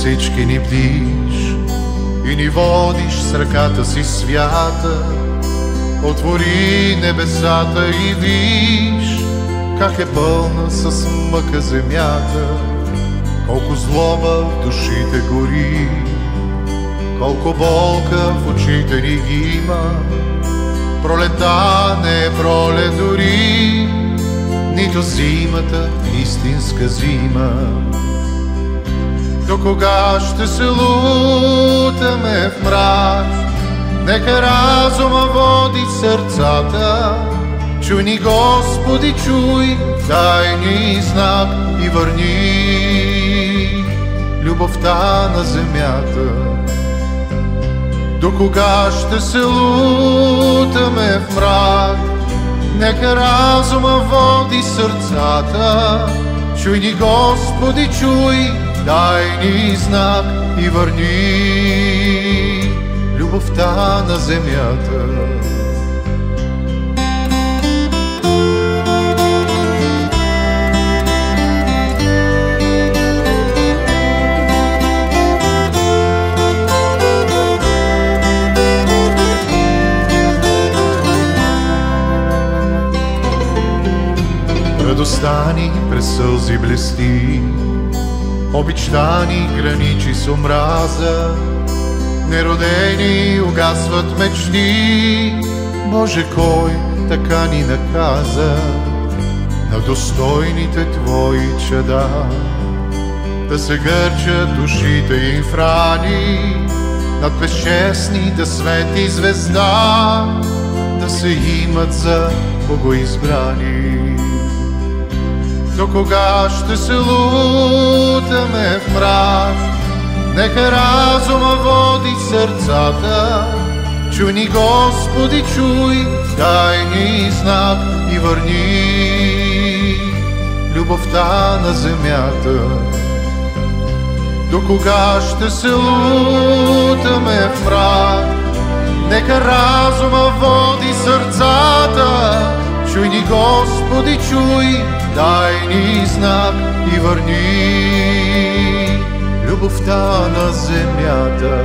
всички ни бдиш и ни водиш с ръката си свята. Отвори небесата и виж как е пълна с мъка земята, колко злоба в душите гори, колко болка в очите ни ги има. Пролета не е пролет дори, нито зимата истинска зима. До кога ще се лутаме в мрак? Нека разума води сърцата. Чуй ни, Господи, чуй, дай ни знак и върни любовта на земята. До кога ще се лутаме в мрак? Нека разума води сърцата. Чуй ни, Господи, чуй, дай ни знак и върни любовта на земята. Радостта ни през сълзи блести, обичта ни граничи с омраза. Неродени угасват мечти, Боже, кой така ни наказа? На достойните Твои чада да се гърчат душите им в рани, над безчестните свети звезда да се имат за богоизбрани. До кога ще се лутаме в мрак? Нека разума води сърцата. Чуй ни, Господи, чуй, дай ни знак и върни любовта на земята. До кога ще се лутаме в мрак? Нека разума води сърцата. Чуй ни, Господи, чуй, дай ни знак и върни любовта на земята.